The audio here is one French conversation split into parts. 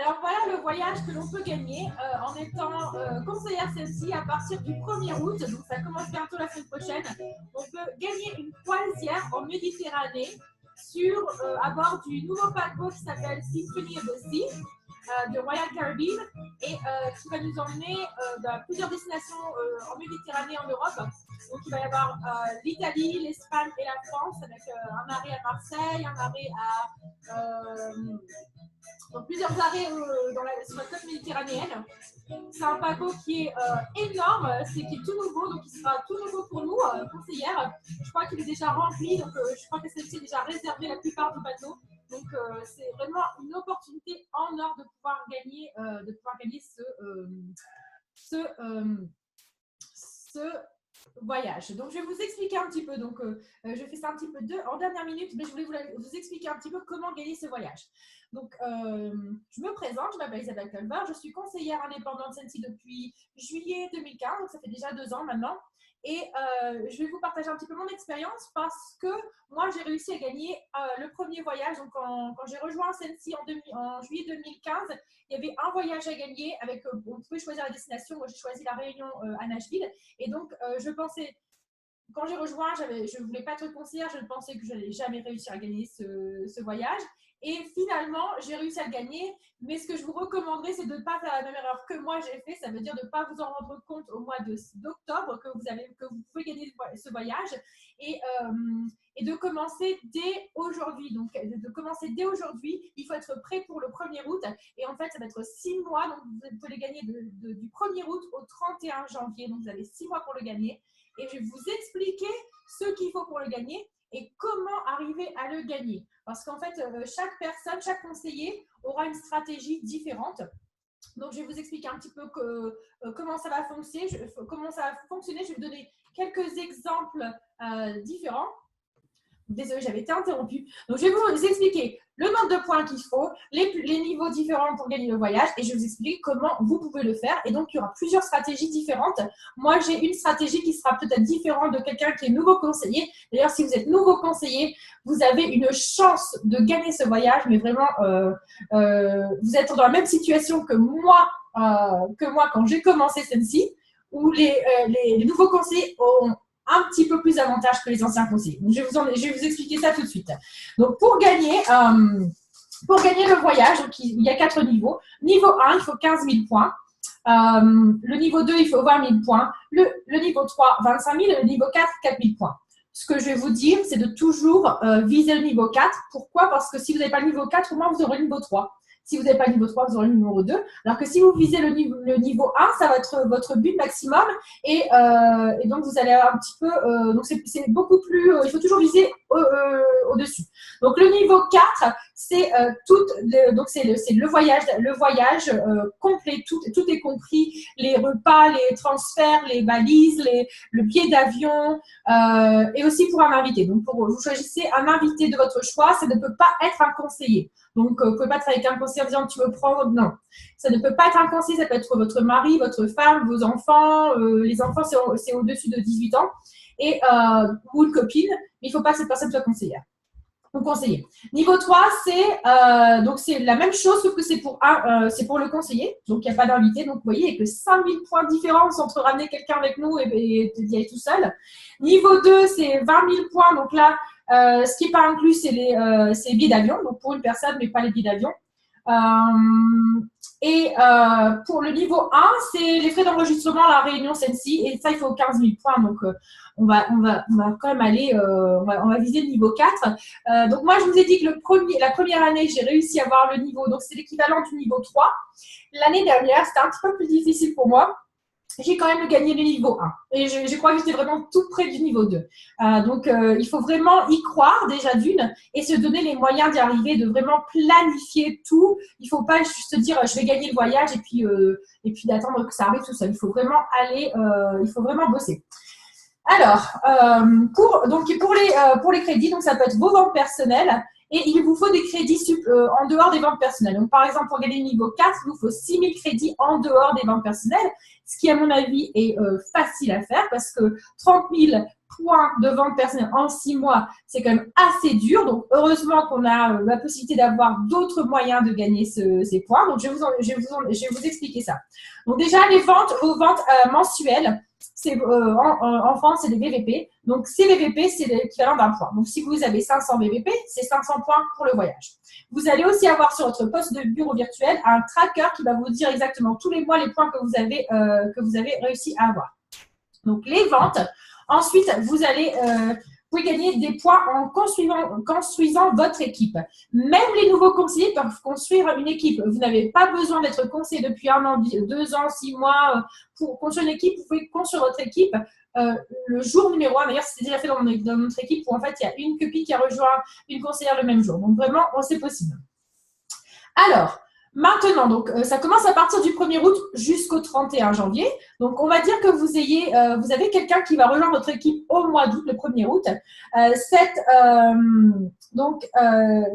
Alors voilà le voyage que l'on peut gagner en étant conseillère celle-ci à partir du 1er août, donc ça commence bientôt la semaine prochaine. On peut gagner une croisière en Méditerranée à bord du nouveau paquebot qui s'appelle Symphony of the Sea de Royal Caribbean et qui va nous emmener dans plusieurs destinations en Méditerranée en Europe. Donc il va y avoir l'Italie, l'Espagne et la France avec un arrêt à Marseille, un arrêt à donc plusieurs arrêts sur la côte méditerranéenne. C'est un paquebot qui est énorme, qui est tout nouveau, donc il sera tout nouveau pour nous, conseillères. Je crois qu'il est déjà rempli, donc je crois que celle-ci est déjà réservée la plupart du bateau. Donc c'est vraiment une opportunité en or de pouvoir gagner, ce voyage. Donc je vais vous expliquer un petit peu. Donc je fais ça un petit peu en dernière minute, mais je voulais vous expliquer un petit peu comment gagner ce voyage. Donc je me présente, je m'appelle Isabelle Colbert, je suis conseillère indépendante Sensi depuis juillet 2015, donc ça fait déjà 2 ans maintenant. Et je vais vous partager un petit peu mon expérience parce que moi, j'ai réussi à gagner le premier voyage. Donc, quand j'ai rejoint Sensi en juillet 2015, il y avait un voyage à gagner. On pouvait choisir la destination. Moi, j'ai choisi la Réunion à Nashville. Et donc, je pensais, quand j'ai rejoint, je ne voulais pas être conseillère. Je pensais que je n'allais jamais réussir à gagner ce voyage. Et finalement, j'ai réussi à le gagner. Mais ce que je vous recommanderais, c'est de ne pas faire la même erreur que moi j'ai fait. Ça veut dire de ne pas vous en rendre compte au mois d'octobre que vous pouvez gagner ce voyage et de commencer dès aujourd'hui. Donc, de commencer dès aujourd'hui, il faut être prêt pour le 1er août. Et en fait, ça va être 6 mois. Donc, vous pouvez les gagner du 1er août au 31 janvier. Donc, vous avez 6 mois pour le gagner. Et je vais vous expliquer ce qu'il faut pour le gagner et comment arriver à le gagner. Parce qu'en fait, chaque personne, chaque conseiller aura une stratégie différente. Donc, je vais vous expliquer un petit peu comment ça va fonctionner. Je vais vous donner quelques exemples différents. Désolée, j'avais été interrompue. Donc, je vais vous expliquer le nombre de points qu'il faut, les niveaux différents pour gagner le voyage et je vais vous expliquer comment vous pouvez le faire. Et donc, il y aura plusieurs stratégies différentes. Moi, j'ai une stratégie qui sera peut-être différente de quelqu'un qui est nouveau conseiller. D'ailleurs, si vous êtes nouveau conseiller, vous avez une chance de gagner ce voyage, mais vraiment, vous êtes dans la même situation que moi quand j'ai commencé Sensi, où les nouveaux conseillers ont un petit peu plus d'avantages que les anciens conseillers. Donc, je vais vous expliquer ça tout de suite. Donc, pour gagner le voyage, donc, il y a 4 niveaux. Niveau 1, il faut 15 000 points. Le niveau 2, il faut 20 000 points. Le niveau 3, 25 000. Et le niveau 4, 4 000 points. Ce que je vais vous dire, c'est de toujours viser le niveau 4. Pourquoi? Parce que si vous n'avez pas le niveau 4, au moins vous aurez le niveau 3. Si vous n'avez pas le niveau 3, vous aurez le niveau 2. Alors que si vous visez le niveau 1, ça va être votre but maximum. Et donc, vous allez un petit peu… donc, c'est beaucoup plus… il faut toujours viser au-dessus. Donc, le niveau 4, c'est le voyage complet. Tout est compris. Les repas, les transferts, les valises, le billet d'avion et aussi pour un invité. Donc, vous choisissez un invité de votre choix. Ça ne peut pas être un conseiller. Donc, vous ne pouvez pas travailler avec un conseiller en disant tu veux prendre. Non, ça ne peut pas être un conseiller. Ça peut être votre mari, votre femme, vos enfants. Les enfants, c'est au-dessus de 18 ans ou une copine. Mais il ne faut pas que cette personne soit conseillère. Donc, conseiller. Niveau 3, c'est la même chose, sauf que c'est pour le conseiller. Donc, il n'y a pas d'invité. Donc, vous voyez, il n'y a que 5 000 points de différence entre ramener quelqu'un avec nous et d'y aller tout seul. Niveau 2, c'est 20 000 points. Donc là, ce qui n'est pas inclus, c'est les billets d'avion. Donc, pour une personne, mais pas les billets d'avion. Pour le niveau 1, c'est les frais d'enregistrement à la Réunion Sensi. Et ça, il faut 15 000 points. Donc, on va quand même aller, on va viser le niveau 4. Donc, moi, je vous ai dit que la première année, j'ai réussi à avoir le niveau. Donc, c'est l'équivalent du niveau 3. L'année dernière, c'était un petit peu plus difficile pour moi. J'ai quand même gagné le niveau 1. Et je crois que j'étais vraiment tout près du niveau 2. Donc, il faut vraiment y croire déjà d'une et se donner les moyens d'y arriver, de vraiment planifier tout. Il ne faut pas juste se dire je vais gagner le voyage et puis d'attendre que ça arrive tout seul. Il faut vraiment il faut vraiment bosser. Alors, pour les crédits, donc ça peut être vos ventes personnelles. Et il vous faut des crédits en dehors des ventes personnelles. Donc, par exemple, pour gagner le niveau 4, il vous faut 6 000 crédits en dehors des ventes personnelles, ce qui, à mon avis, est facile à faire parce que 30 000 points de vente personnelle en 6 mois, c'est quand même assez dur. Donc, heureusement qu'on a la possibilité d'avoir d'autres moyens de gagner ces points. Donc, je vais vous expliquer ça. Donc, déjà, vos ventes mensuelles, en France, c'est des VVP. Donc, ces VVP, c'est l'équivalent d'un point. Donc, si vous avez 500 VVP, c'est 500 points pour le voyage. Vous allez aussi avoir sur votre poste de bureau virtuel un tracker qui va vous dire exactement tous les mois les points que vous avez réussi à avoir. Donc, les ventes. Ensuite, vous pouvez gagner des points en construisant votre équipe. Même les nouveaux conseillers peuvent construire une équipe. Vous n'avez pas besoin d'être conseiller depuis 1 an, 2 ans, 6 mois pour construire une équipe. Vous pouvez construire votre équipe le jour numéro 1. D'ailleurs, c'est déjà fait dans notre équipe où en fait, il y a une copine qui a rejoint une conseillère le même jour. Donc, vraiment, c'est possible. Alors, maintenant, donc, ça commence à partir du 1er août jusqu'au 31 janvier. Donc, on va dire que vous avez quelqu'un qui va rejoindre votre équipe au mois d'août, le 1er août.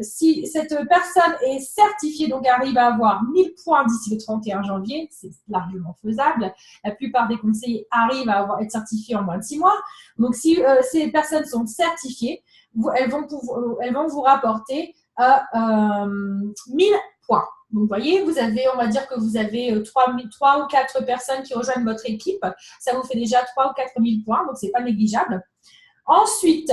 Si cette personne est certifiée, donc arrive à avoir 1000 points d'ici le 31 janvier, c'est largement faisable. La plupart des conseillers arrivent à être certifiés en moins de 6 mois. Donc, si ces personnes sont certifiées, elles vont vous rapporter 1000 points. Donc, vous voyez, on va dire que vous avez 3 ou 4 personnes qui rejoignent votre équipe. Ça vous fait déjà 3 ou 4 000 points, donc ce n'est pas négligeable. Ensuite,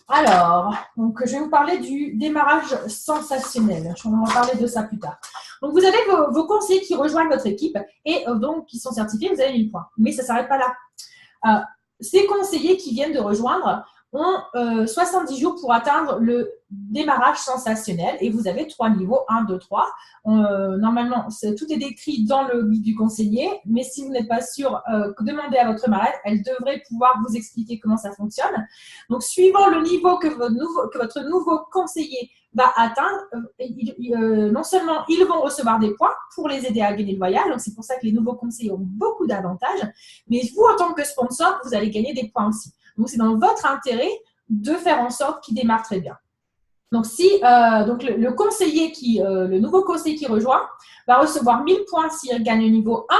alors, donc, je vais vous parler du démarrage sensationnel. On va parler de ça plus tard. Donc, vous avez vos conseillers qui rejoignent votre équipe et donc qui sont certifiés, vous avez 1000 points. Mais ça ne s'arrête pas là. Ces conseillers qui viennent de rejoindre ont 70 jours pour atteindre le démarrage sensationnel et vous avez 3 niveaux, 1, 2, 3. Normalement, tout est décrit dans le guide du conseiller, mais si vous n'êtes pas sûr, demandez à votre marraine, elle devrait pouvoir vous expliquer comment ça fonctionne. Donc, suivant le niveau que votre nouveau conseiller va atteindre, non seulement ils vont recevoir des points pour les aider à gagner le voyage, donc c'est pour ça que les nouveaux conseillers ont beaucoup d'avantages, mais vous, en tant que sponsor, vous allez gagner des points aussi. Donc, c'est dans votre intérêt de faire en sorte qu'il démarre très bien. Donc, le nouveau conseiller qui rejoint va recevoir 1000 points s'il gagne le niveau 1,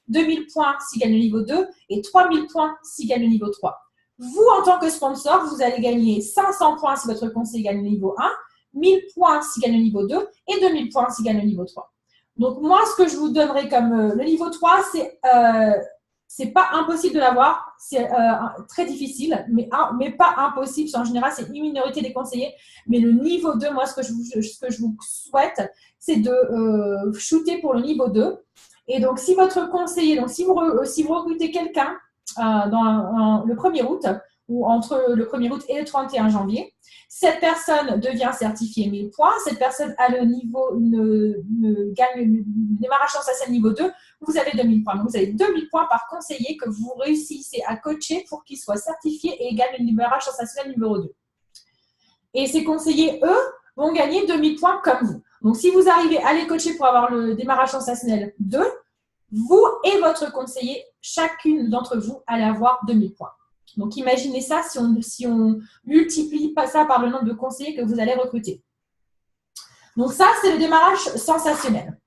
2000 points s'il gagne le niveau 2 et 3000 points s'il gagne le niveau 3. Vous, en tant que sponsor, vous allez gagner 500 points si votre conseiller gagne le niveau 1, 1000 points s'il gagne le niveau 2 et 2000 points s'il gagne le niveau 3. Donc, moi, ce que je vous donnerai comme le niveau 3, c'est pas impossible de l'avoir, c'est très difficile, mais pas impossible. En général, c'est une minorité des conseillers. Mais le niveau 2, moi, ce que je vous souhaite, c'est de shooter pour le niveau 2. Et donc, si votre conseiller, donc si vous recrutez quelqu'un dans le 1er août, ou entre le 1er août et le 31 janvier, cette personne devient certifiée 1000 points, cette personne a le niveau, gagne le démarrage sensationnel niveau 2, vous avez 2000 points. Donc, vous avez 2000 points par conseiller que vous réussissez à coacher pour qu'il soit certifié et gagne le démarrage sensationnel numéro 2. Et ces conseillers, eux, vont gagner 2000 points comme vous. Donc, si vous arrivez à les coacher pour avoir le démarrage sensationnel 2, vous et votre conseiller, chacune d'entre vous, allez avoir 2000 points. Donc, imaginez ça si on multiplie ça par le nombre de conseillers que vous allez recruter. Donc, ça, c'est le démarrage sensationnel.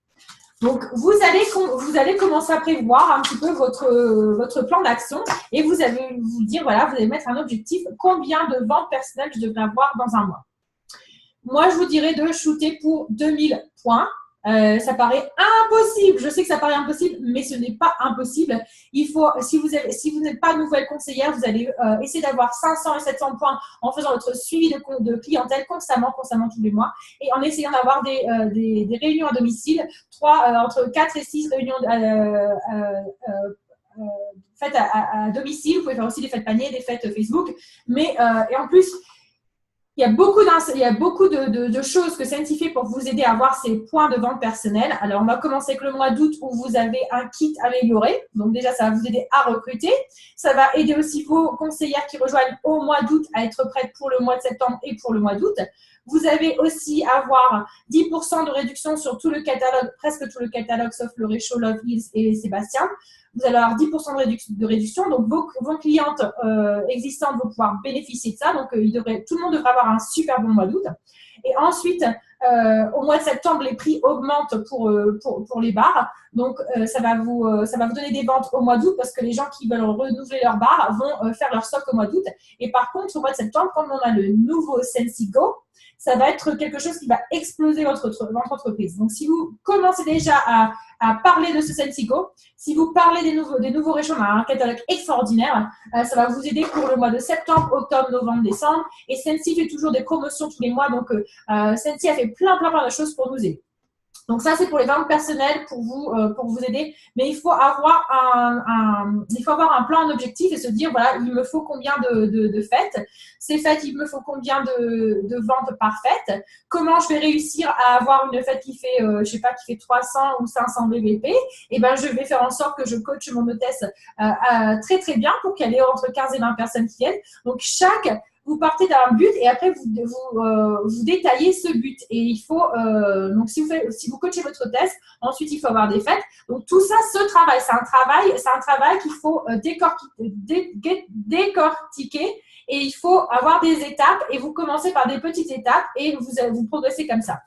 Donc, vous allez commencer à prévoir un petit peu votre plan d'action et vous allez vous dire, voilà, vous allez mettre un objectif, combien de ventes personnelles je devrais avoir dans un mois. Moi, je vous dirais de shooter pour 2000 points. Ça paraît impossible. Je sais que ça paraît impossible, mais ce n'est pas impossible. Si vous n'êtes pas nouvelle conseillère, vous allez essayer d'avoir 500 et 700 points en faisant votre suivi de clientèle constamment tous les mois et en essayant d'avoir des réunions à domicile, entre 4 et 6 réunions faites à domicile. Vous pouvez faire aussi des fêtes paniers, des fêtes Facebook. Et en plus, il y a beaucoup de choses que Sciency fait pour vous aider à avoir ces points de vente personnels. Alors, on va commencer avec le mois d'août où vous avez un kit amélioré. Donc, déjà, ça va vous aider à recruter. Ça va aider aussi vos conseillères qui rejoignent au mois d'août à être prêtes pour le mois de septembre et pour le mois d'août. Vous avez aussi avoir 10% de réduction sur tout le catalogue, presque tout le catalogue, sauf le Réchaud, Love Hills et Sébastien. Vous allez avoir 10% de réduction. Donc, vos clientes existantes vont pouvoir bénéficier de ça. Donc, tout le monde devrait avoir un super bon mois d'août. Et ensuite, au mois de septembre, les prix augmentent pour les bars. Donc, ça va vous donner des ventes au mois d'août parce que les gens qui veulent renouveler leur bar vont faire leur stock au mois d'août. Et par contre, au mois de septembre, comme on a le nouveau Scentsy Go, ça va être quelque chose qui va exploser votre entreprise. Donc, si vous commencez déjà à parler de ce Scentsy Go, si vous parlez des nouveaux réchauds, on a un catalogue extraordinaire. Ça va vous aider pour le mois de septembre, octobre, novembre, décembre. Et Scentsy fait toujours des promotions tous les mois. Donc, Scentsy a fait plein de choses pour nous aider. Donc ça, c'est pour les ventes personnelles pour vous aider. Mais il faut avoir un plan, un objectif et se dire, voilà, il me faut combien de fêtes. Ces fêtes, il me faut combien de ventes par fête. Comment je vais réussir à avoir une fête qui fait, je sais pas, qui fait 300 ou 500 BVP. Et ben, je vais faire en sorte que je coach mon hôtesse très, très bien pour qu'elle ait entre 15 et 20 personnes qui viennent. Donc, vous partez d'un but et après, vous détaillez ce but. Et il faut, donc si vous coachez votre hôtesse, ensuite, il faut avoir des fêtes. Donc, tout ça, ce travail, c'est un travail qu'il faut décortiquer et il faut avoir des étapes et vous commencez par des petites étapes et vous progressez comme ça.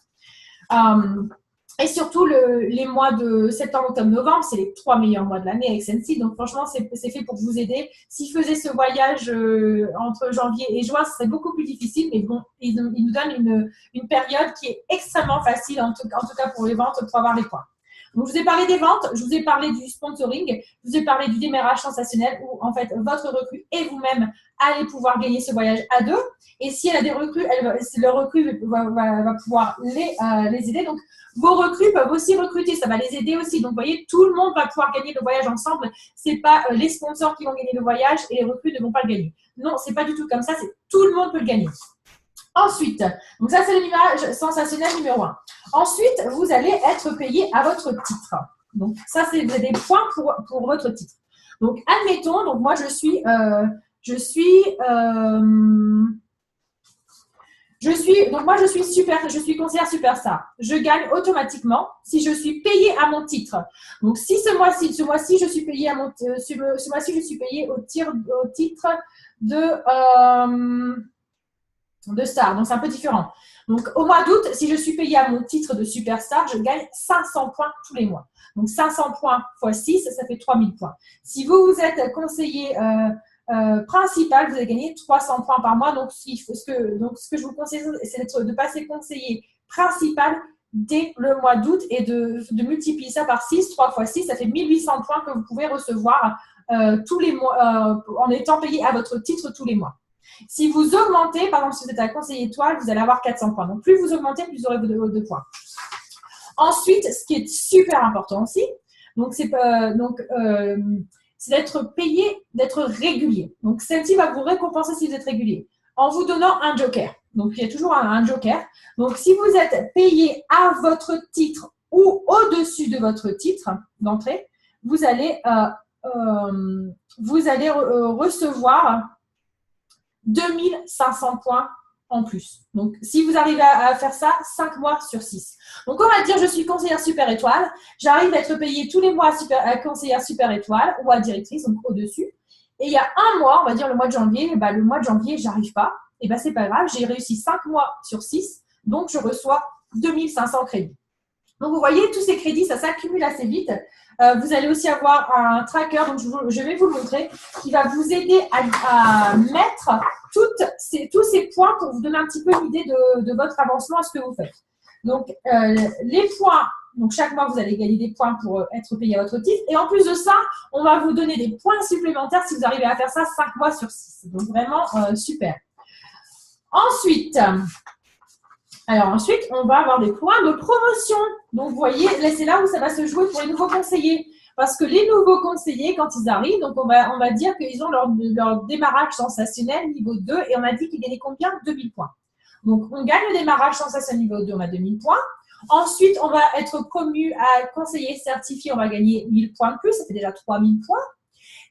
Et surtout, les mois de septembre, octobre, novembre, c'est les 3 meilleurs mois de l'année avec Scentsy. Donc, franchement, c'est fait pour vous aider. S'ils faisaient ce voyage entre janvier et juin, ce serait beaucoup plus difficile. Mais bon, ils nous donnent une période qui est extrêmement facile, en tout cas pour les ventes, pour avoir les points. Donc, je vous ai parlé des ventes, je vous ai parlé du sponsoring, je vous ai parlé du démarrage sensationnel où, en fait, votre recrue et vous-même allez pouvoir gagner ce voyage à deux. Et si elle a des recrues, le recrue va pouvoir les aider. Donc, vos recrues peuvent aussi recruter, ça va les aider aussi. Donc, vous voyez, tout le monde va pouvoir gagner le voyage ensemble. Ce n'est pas les sponsors qui vont gagner le voyage et les recrues ne vont pas le gagner. Non, ce n'est pas du tout comme ça, c'est tout le monde peut le gagner. Ensuite, donc ça, c'est le démarrage sensationnel numéro 1. Ensuite, vous allez être payé à votre titre. Donc, ça, c'est des points pour votre titre. Donc, admettons, donc moi, je suis conseillère superstar. Je gagne automatiquement si je suis payée à mon titre. Donc, si ce mois-ci, je suis payée au titre de star. Donc, c'est un peu différent. Donc, au mois d'août, si je suis payée à mon titre de superstar, je gagne 500 points tous les mois. Donc, 500 points x 6, ça fait 3000 points. Si vous êtes conseiller principal, vous allez gagner 300 points par mois. Donc, ce que je vous conseille, c'est de passer conseiller principal dès le mois d'août et de multiplier ça par 6, 3 x 6, ça fait 1800 points que vous pouvez recevoir tous les mois en étant payé à votre titre tous les mois. Si vous augmentez, par exemple, si vous êtes un conseiller étoile, vous allez avoir 400 points. Donc, plus vous augmentez, plus vous aurez de points. Ensuite, ce qui est super important aussi, c'est d'être payé, d'être régulier. Donc, Scentsy va vous récompenser si vous êtes régulier en vous donnant un joker. Donc, il y a toujours un joker. Donc, si vous êtes payé à votre titre ou au-dessus de votre titre d'entrée, vous allez recevoir 2500 points en plus. Donc, si vous arrivez à faire ça, 5 mois sur 6. Donc, on va dire, je suis conseillère super étoile. J'arrive à être payée tous les mois à conseillère super étoile ou à directrice, donc au-dessus. Et il y a un mois, on va dire le mois de janvier, le mois de janvier, j'arrive pas. Et bien, c'est pas grave, j'ai réussi 5 mois sur 6. Donc, je reçois 2500 crédits. Donc, vous voyez, tous ces crédits, ça s'accumule assez vite. Vous allez aussi avoir un tracker, donc je vais vous le montrer, qui va vous aider à mettre tous ces points pour vous donner un petit peu une idée de votre avancement à ce que vous faites. Donc, les points, donc chaque mois, vous allez gagner des points pour être payé à votre titre. Et en plus de ça, on va vous donner des points supplémentaires si vous arrivez à faire ça 5 mois sur 6. Donc, vraiment, super. Ensuite, on va avoir des points de promotion. Donc, vous voyez, c'est là où ça va se jouer pour les nouveaux conseillers. Parce que les nouveaux conseillers, quand ils arrivent, donc on va dire qu'ils ont leur démarrage sensationnel niveau 2 et on a dit qu'ils gagnaient combien? 2000 points. Donc, on gagne le démarrage sensationnel niveau 2, on a 2000 points. Ensuite, on va être promu à conseiller certifié, on va gagner 1000 points de plus, ça fait déjà 3000 points.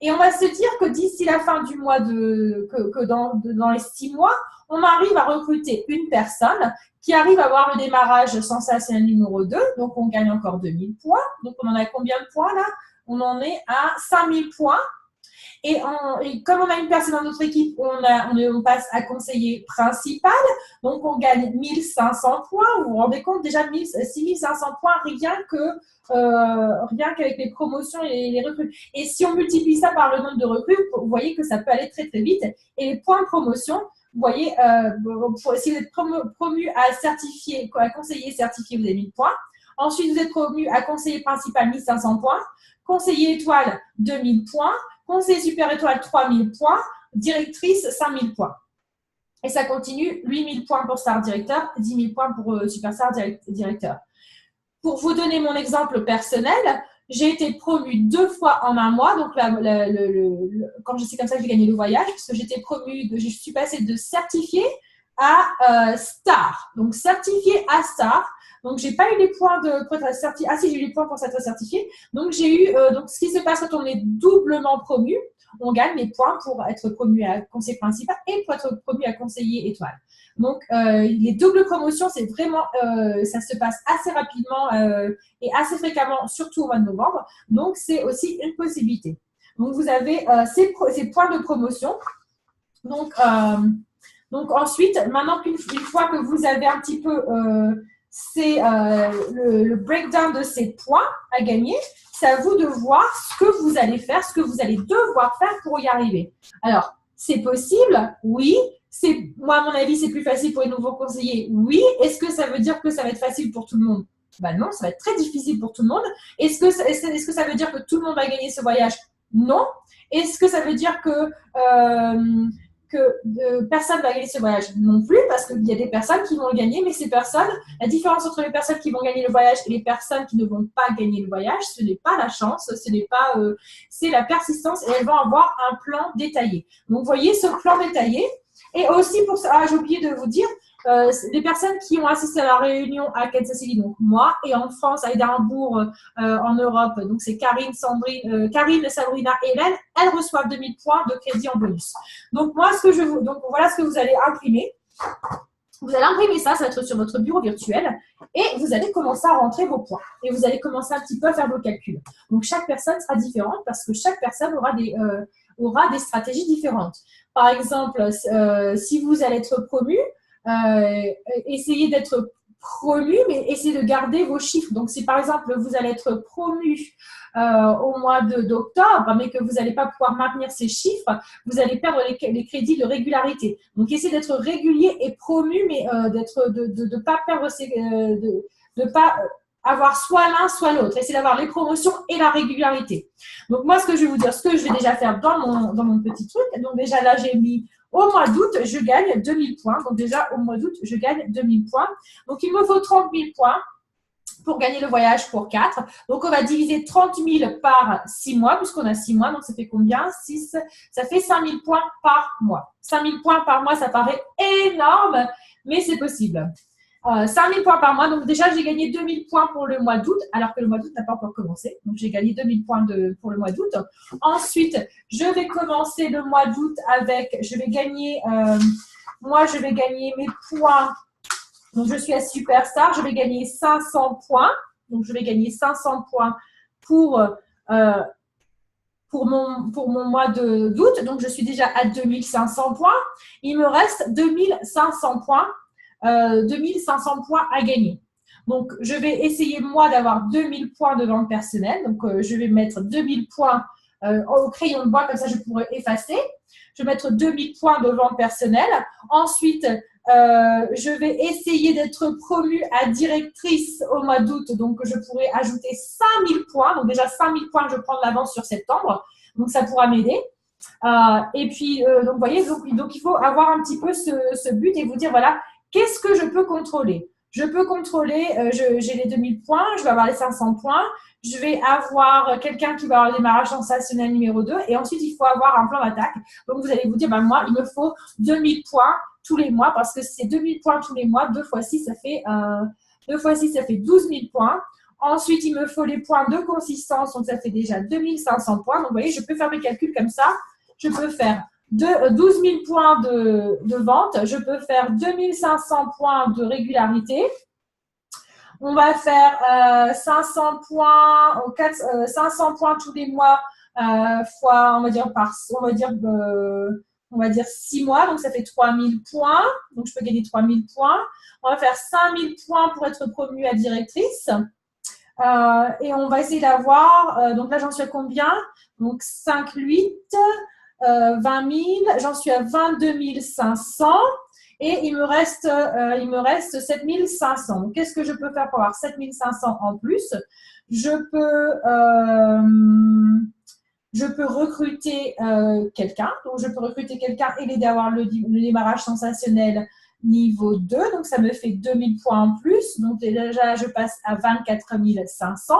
Et on va se dire que d'ici la fin du mois dans les 6 mois, on arrive à recruter une personne qui arrive à avoir le démarrage sensationnel numéro 2, donc on gagne encore 2000 points. Donc on en a combien de points là? On en est à 5000 points. Et comme on a une personne dans notre équipe, on passe à conseiller principal, donc on gagne 1500 points. Vous vous rendez compte déjà 6500 points rien qu'avec les promotions et les recrues. Et si on multiplie ça par le nombre de recrues, vous voyez que ça peut aller très très vite. Et les points de promotion, vous voyez, si vous êtes promu à certifié, à conseiller certifié, vous avez 1000 points. Ensuite, vous êtes promu à conseiller principal, 1500 points. Conseiller étoile, 2000 points. Conseiller super étoile, 3000 points. Directrice, 5000 points. Et ça continue, 8000 points pour star directeur, 10 000 points pour superstar directeur. Pour vous donner mon exemple personnel, j'ai été promue 2 fois en un mois. Donc, quand c'est comme ça que j'ai gagné le voyage, parce que j'étais promue, je suis passée de certifié à star. Donc, certifié à star. Donc, je n'ai pas eu les points pour être certifié. Ah si, j'ai eu les points pour être certifié. Donc, j'ai eu, donc, ce qui se passe quand on est doublement promu, on gagne les points pour être promu à conseiller principal et pour être promu à conseiller étoile. Donc, les doubles promotions, c'est vraiment, ça se passe assez rapidement et assez fréquemment, surtout au mois de novembre. Donc, c'est aussi une possibilité. Donc, vous avez ces points de promotion. Donc ensuite, maintenant qu'une fois que vous avez un petit peu le breakdown de ces points à gagner, c'est à vous de voir ce que vous allez faire, ce que vous allez devoir faire pour y arriver. Alors, c'est possible? Oui. Moi, à mon avis, c'est plus facile pour les nouveaux conseillers. Oui. Est-ce que ça veut dire que ça va être facile pour tout le monde? Ben non, ça va être très difficile pour tout le monde. Est-ce que ça veut dire que tout le monde va gagner ce voyage? Non. Est-ce que ça veut dire que personne ne va gagner ce voyage? Non plus, parce qu'il y a des personnes qui vont le gagner, mais ces personnes, la différence entre les personnes qui vont gagner le voyage et les personnes qui ne vont pas gagner le voyage, ce n'est pas la chance, ce n'est pas, c'est la persistance et elles vont avoir un plan détaillé. Donc, vous voyez ce plan détaillé. Et aussi, pour ça, j'ai oublié de vous dire, les personnes qui ont assisté à la réunion à Kansas City, donc moi, et en France, à Édimbourg, en Europe, donc c'est Karine, Sabrina et Hélène, elles reçoivent 2000 points de crédit en bonus. Donc, voilà ce que vous allez imprimer. Vous allez imprimer ça, ça va être sur votre bureau virtuel et vous allez commencer à rentrer vos points. Et vous allez commencer un petit peu à faire vos calculs. Donc, chaque personne sera différente parce que chaque personne aura des stratégies différentes. Par exemple, si vous allez être promu, essayez d'être promu, mais essayez de garder vos chiffres. Donc, si par exemple, vous allez être promu au mois d'octobre, mais que vous n'allez pas pouvoir maintenir ces chiffres, vous allez perdre les crédits de régularité. Donc, essayez d'être régulier et promu, mais de ne pas perdre de pas avoir soit l'un, soit l'autre. Essayez d'avoir les promotions et la régularité. Donc, moi, ce que je vais vous dire, ce que je vais déjà faire dans mon petit truc, donc déjà là, j'ai mis au mois d'août, je gagne 2000 points. Donc, déjà, au mois d'août, je gagne 2000 points. Donc, il me faut 30 000 points pour gagner le voyage pour 4. Donc, on va diviser 30 000 par 6 mois, puisqu'on a 6 mois. Donc, ça fait combien? 6. Ça fait 5 000 points par mois. 5 000 points par mois, ça paraît énorme, mais c'est possible. 5 000 points par mois. Donc, déjà, j'ai gagné 2000 points pour le mois d'août, alors que le mois d'août n'a pas encore commencé. Donc, j'ai gagné 2000 points pour le mois d'août. Ensuite, je vais commencer le mois d'août avec, je vais gagner mes points. Donc, je suis à Superstar. Je vais gagner 500 points. Donc, je vais gagner 500 points pour mon mois d'août. Donc, je suis déjà à 2500 points. Il me reste 2500 points. 2500 points à gagner. Donc, je vais essayer, moi, d'avoir 2000 points de vente personnelle. Donc, je vais mettre 2000 points au crayon de bois, comme ça, je pourrais effacer. Je vais mettre 2000 points de vente personnelle. Ensuite, je vais essayer d'être promue à directrice au mois d'août. Donc, je pourrais ajouter 5000 points. Donc, déjà, 5000 points, je prends de l'avance sur septembre. Donc, ça pourra m'aider. Et puis, donc, vous voyez, donc, il faut avoir un petit peu ce but et vous dire, voilà, qu'est-ce que je peux contrôler? Je peux contrôler, j'ai les 2000 points, je vais avoir les 500 points, je vais avoir quelqu'un qui va avoir le démarrage sensationnel numéro 2 et ensuite, il faut avoir un plan d'attaque. Donc, vous allez vous dire, ben, moi, il me faut 2000 points tous les mois parce que c'est 2000 points tous les mois, 2 fois 6, ça fait 12 000 points. Ensuite, il me faut les points de consistance, donc ça fait déjà 2500 points. Donc, vous voyez, je peux faire mes calculs comme ça. Je peux faire 12 000 points de vente. Je peux faire 2500 points de régularité. On va faire 500 points, 500 points tous les mois fois, on va dire 6 mois, donc ça fait 3000 points. Donc, je peux gagner 3000 points. On va faire 5000 points pour être promue à directrice. Et on va essayer d'avoir, donc là, j'en suis à combien? Donc, 5, 8, 20 000. J'en suis à 22 500. Et il me reste 7 500. Donc, qu'est-ce que je peux faire pour avoir 7 500 en plus? Je peux recruter quelqu'un. Donc, je peux recruter quelqu'un et l'aider à avoir le démarrage sensationnel niveau 2. Donc, ça me fait 2000 points en plus. Donc, déjà, je passe à 24 500.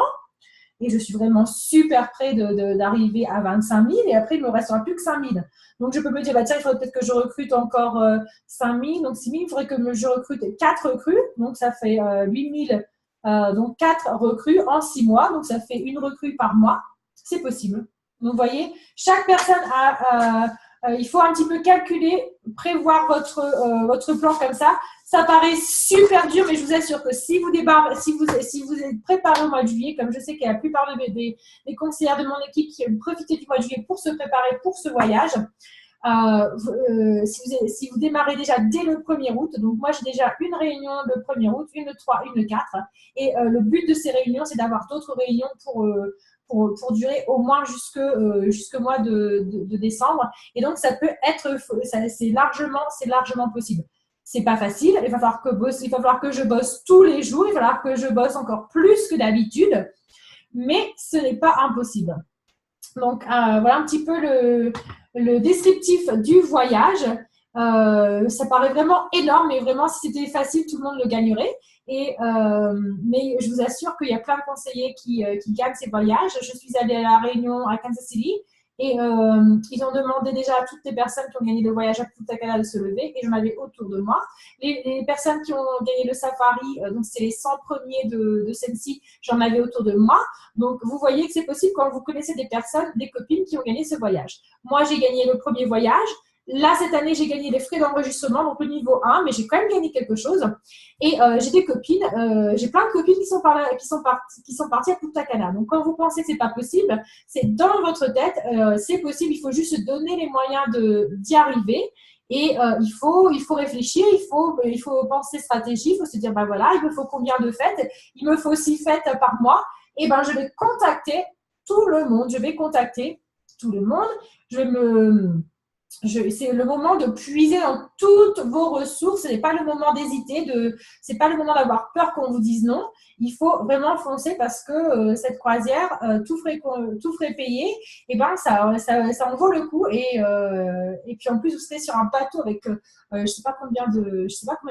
Et je suis vraiment super près d'arriver à 25 000. Et après, il ne me restera plus que 5 000. Donc, je peux me dire, bah, tiens, il faudrait peut-être que je recrute encore 5 000. Donc, 6 000, il faudrait que je recrute 4 recrues. Donc, ça fait 8 000. Donc, 4 recrues en 6 mois. Donc, ça fait une recrue par mois. C'est possible. Donc, vous voyez, chaque personne il faut un petit peu calculer, prévoir votre plan comme ça. Ça paraît super dur, mais je vous assure que si vous êtes préparé au mois de juillet, comme je sais qu'il y a la plupart des conseillères de mon équipe qui ont profité du mois de juillet pour se préparer pour ce voyage, si vous démarrez déjà dès le 1er août, donc moi j'ai déjà une réunion le 1er août, une le 3, une le 4, et le but de ces réunions, c'est d'avoir d'autres réunions pour durer au moins jusqu'au mois de décembre. Et donc, ça peut être, c'est largement possible. C'est pas facile. Il va falloir que je bosse tous les jours. Il va falloir que je bosse encore plus que d'habitude. Mais ce n'est pas impossible. Donc, voilà un petit peu le descriptif du voyage. Ça paraît vraiment énorme, mais vraiment, si c'était facile, tout le monde le gagnerait. Mais je vous assure qu'il y a plein de conseillers qui gagnent ces voyages. Je suis allée à la Réunion à Kansas City et ils ont demandé déjà à toutes les personnes qui ont gagné le voyage à Punta Cana de se lever et j'en avais autour de moi. Les personnes qui ont gagné le safari, donc c'est les 100 premiers de Sensi, j'en avais autour de moi. Donc vous voyez que c'est possible quand vous connaissez des personnes, des copines qui ont gagné ce voyage. Moi, j'ai gagné le premier voyage. Là, cette année, j'ai gagné les frais d'enregistrement, donc le niveau 1, mais j'ai quand même gagné quelque chose. Et j'ai des copines, j'ai plein de copines qui sont parties à Punta Cana. Donc, quand vous pensez que ce n'est pas possible, c'est dans votre tête, c'est possible, il faut juste se donner les moyens d'y arriver. Et il faut réfléchir, il faut penser stratégie, il faut se dire, ben voilà, il me faut combien de fêtes? Il me faut 6 fêtes par mois. Et ben, je vais contacter tout le monde. C'est le moment de puiser dans toutes vos ressources. Ce n'est pas le moment d'hésiter, c'est pas le moment d'avoir peur qu'on vous dise non. Il faut vraiment foncer parce que cette croisière, tout frais payé, et ben ça en vaut le coup. Et puis en plus, vous serez sur un bateau avec, je sais pas combien de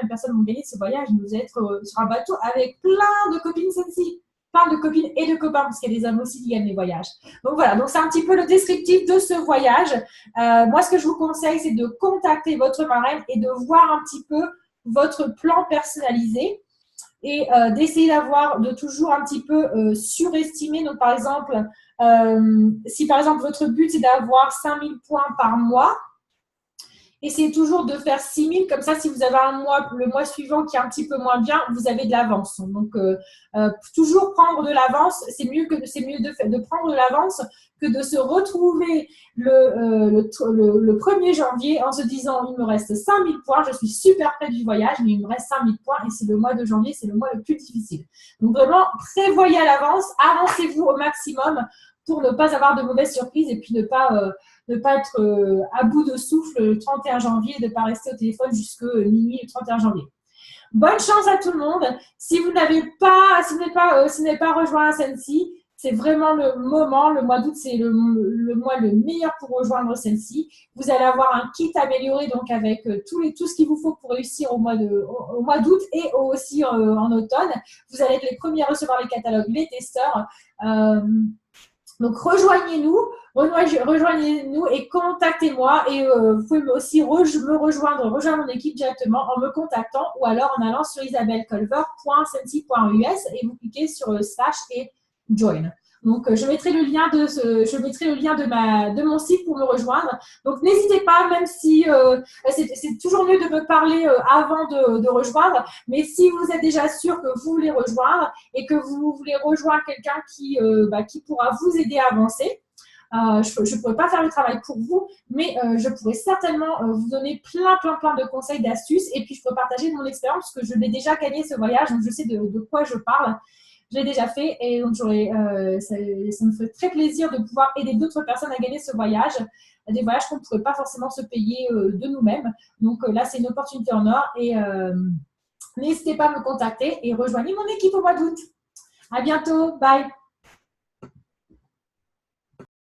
personnes vont gagner ce voyage. Vous allez être sur un bateau avec plein de copines Sensi. Plein de copines et de copains, parce qu'il y a des hommes aussi qui gagnent les voyages. Donc voilà, donc c'est un petit peu le descriptif de ce voyage. Moi, ce que je vous conseille, c'est de contacter votre marraine et de voir un petit peu votre plan personnalisé et d'essayer de toujours un petit peu surestimer. Donc par exemple, si par exemple votre but c'est d'avoir 5000 points par mois, essayez toujours de faire 6 000, comme ça, si vous avez le mois suivant qui est un petit peu moins bien, vous avez de l'avance. Donc, toujours prendre de l'avance, c'est mieux de prendre de l'avance que de se retrouver le 1er janvier en se disant, il me reste 5 000 points, je suis super près du voyage, mais il me reste 5 000 points et c'est le mois de janvier, c'est le mois le plus difficile. Donc, vraiment, prévoyez à l'avance, avancez-vous au maximum pour ne pas avoir de mauvaises surprises et puis ne pas être à bout de souffle le 31 janvier et de ne pas rester au téléphone jusqu'à minuit le 31 janvier. Bonne chance à tout le monde. Si vous n'avez pas rejoint Sensi, c'est vraiment le moment. Le mois d'août, c'est le mois le meilleur pour rejoindre Sensi. Vous allez avoir un kit amélioré donc avec tout ce qu'il vous faut pour réussir au mois d'août et aussi en automne. Vous allez être les premiers à recevoir les catalogues, les testeurs. Donc, rejoignez-nous et contactez-moi. Et vous pouvez aussi rejoindre mon équipe directement en me contactant ou alors en allant sur isabellecolver.sensi.us et vous cliquez sur /et join. Donc, je mettrai le lien de mon site pour me rejoindre. Donc, n'hésitez pas, même si c'est toujours mieux de me parler avant de rejoindre. Mais si vous êtes déjà sûr que vous voulez rejoindre et que vous voulez rejoindre quelqu'un qui pourra vous aider à avancer, je ne pourrais pas faire le travail pour vous, mais je pourrais certainement vous donner plein de conseils, d'astuces, et puis je pourrais partager de mon expérience parce que je l'ai déjà gagné ce voyage, donc je sais de quoi je parle. Je l'ai déjà fait et donc ça me ferait très plaisir de pouvoir aider d'autres personnes à gagner ce voyage, des voyages qu'on ne pourrait pas forcément se payer de nous-mêmes. Donc là, c'est une opportunité en or et n'hésitez pas à me contacter et rejoignez mon équipe au mois d'août. À bientôt, bye.